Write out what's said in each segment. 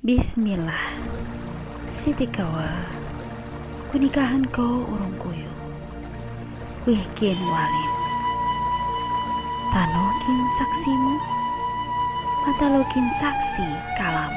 Bismillah, Siti Kawa, kunikahan kau urung kuyu. Wihkin walin, tanokin saksimu, matalokin saksi kalam.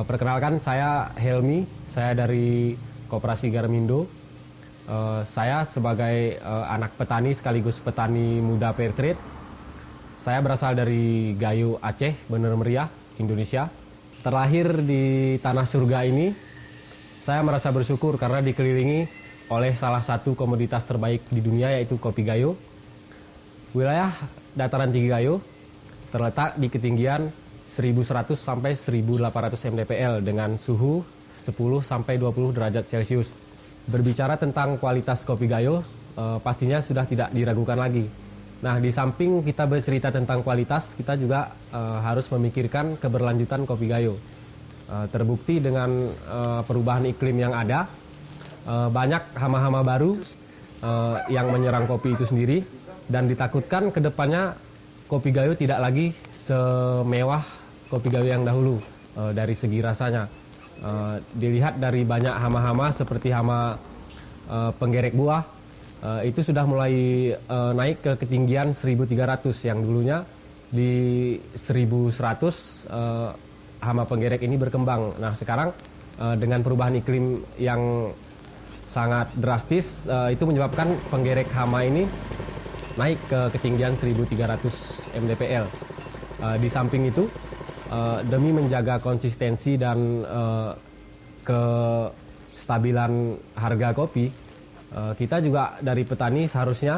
Perkenalkan, saya Helmi, saya dari Koperasi Garmindo. Saya sebagai anak petani sekaligus petani muda fair trade. Saya berasal dari Gayo, Aceh, Bener Meriah, Indonesia. Terlahir di tanah surga ini, saya merasa bersyukur karena dikelilingi oleh salah satu komoditas terbaik di dunia, yaitu kopi Gayo. Wilayah dataran tinggi Gayo terletak di ketinggian 1100 sampai 1800 mdpl dengan suhu 10 sampai 20 derajat Celcius. Berbicara tentang kualitas kopi Gayo, pastinya sudah tidak diragukan lagi. Nah, di samping kita bercerita tentang kualitas, kita juga harus memikirkan keberlanjutan kopi Gayo. Terbukti dengan perubahan iklim yang ada, banyak hama-hama baru yang menyerang kopi itu sendiri, dan ditakutkan ke depannya kopi Gayo tidak lagi semewah kopi Gayo yang dahulu dari segi rasanya. Dilihat dari banyak hama-hama seperti hama penggerek buah, itu sudah mulai naik ke ketinggian 1300, yang dulunya di 1100 hama penggerek ini berkembang. Nah, sekarang dengan perubahan iklim yang sangat drastis, itu menyebabkan penggerek hama ini naik ke ketinggian 1300 mdpl. Di samping itu, demi menjaga konsistensi dan kestabilan harga kopi, kita juga dari petani seharusnya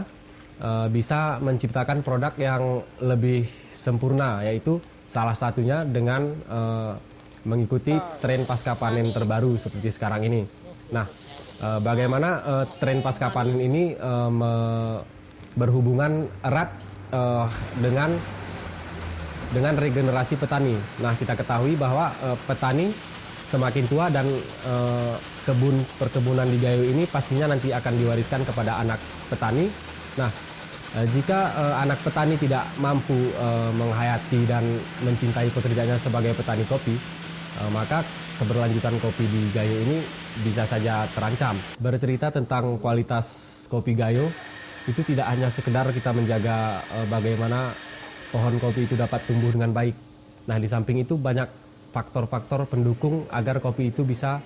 bisa menciptakan produk yang lebih sempurna, yaitu salah satunya dengan mengikuti tren pasca panen terbaru seperti sekarang ini. Nah, bagaimana tren pasca panen ini berhubungan erat dengan regenerasi petani. Nah, kita ketahui bahwa petani semakin tua dan perkebunan di Gayo ini pastinya nanti akan diwariskan kepada anak petani. Nah, jika anak petani tidak mampu menghayati dan mencintai pekerjaannya sebagai petani kopi, maka keberlanjutan kopi di Gayo ini bisa saja terancam. Bercerita tentang kualitas kopi Gayo, itu tidak hanya sekedar kita menjaga bagaimana pohon kopi itu dapat tumbuh dengan baik. Nah, di samping itu banyak faktor-faktor pendukung agar kopi itu bisa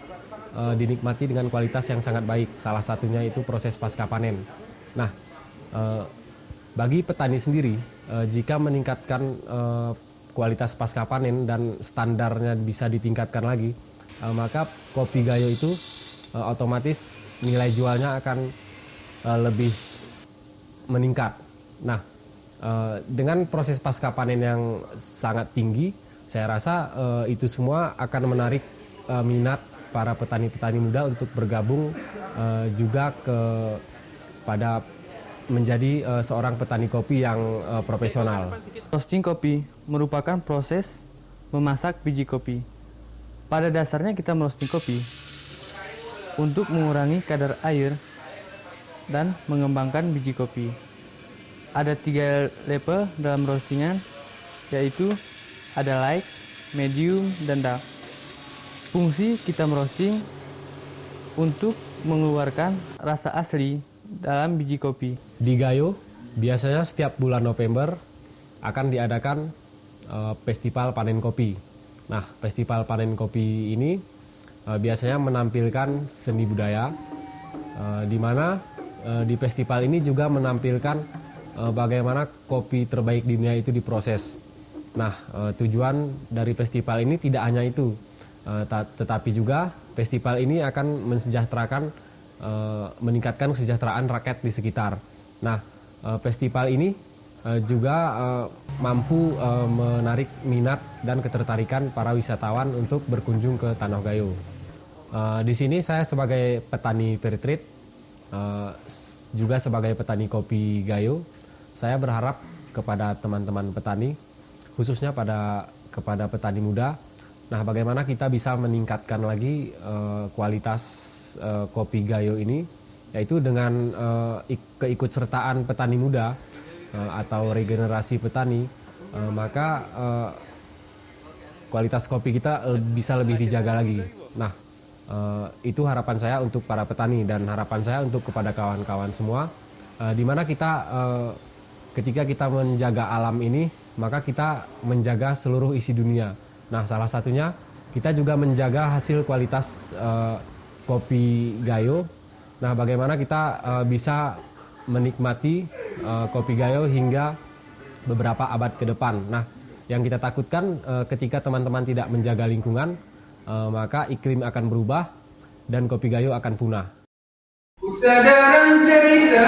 dinikmati dengan kualitas yang sangat baik. Salah satunya itu proses pasca panen. Nah, bagi petani sendiri, jika meningkatkan kualitas pasca panen dan standarnya bisa ditingkatkan lagi, maka kopi Gayo itu otomatis nilai jualnya akan lebih meningkat. Nah, dengan proses pasca panen yang sangat tinggi, saya rasa itu semua akan menarik minat para petani-petani muda untuk bergabung juga pada menjadi seorang petani kopi yang profesional. Roasting kopi merupakan proses memasak biji kopi. Pada dasarnya kita merosting kopi untuk mengurangi kadar air dan mengembangkan biji kopi. Ada 3 level dalam roastingan, yaitu ada light, medium, dan dark. Fungsi kita merosting untuk mengeluarkan rasa asli dalam biji kopi. Di Gayo, biasanya setiap bulan November akan diadakan festival panen kopi. Nah, festival panen kopi ini biasanya menampilkan seni budaya, di mana di festival ini juga menampilkan bagaimana kopi terbaik di dunia itu diproses. Nah, tujuan dari festival ini tidak hanya itu, tetapi juga festival ini akan meningkatkan kesejahteraan rakyat di sekitar. Nah, festival ini juga mampu menarik minat dan ketertarikan para wisatawan untuk berkunjung ke Tanah Gayo. Di sini saya sebagai petani fair trade, juga sebagai petani kopi Gayo, saya berharap kepada teman-teman petani, khususnya kepada petani muda, nah bagaimana kita bisa meningkatkan lagi kualitas kopi Gayo ini, yaitu dengan keikutsertaan petani muda atau regenerasi petani, maka kualitas kopi kita bisa lebih dijaga lagi. Nah, itu harapan saya untuk para petani dan harapan saya untuk kepada kawan-kawan semua, di mana kita ketika kita menjaga alam ini, maka kita menjaga seluruh isi dunia. Nah, salah satunya kita juga menjaga hasil kualitas kopi Gayo. Nah, bagaimana kita bisa menikmati kopi Gayo hingga beberapa abad ke depan. Nah, yang kita takutkan ketika teman-teman tidak menjaga lingkungan, maka iklim akan berubah dan kopi Gayo akan punah. Kesadaran cerita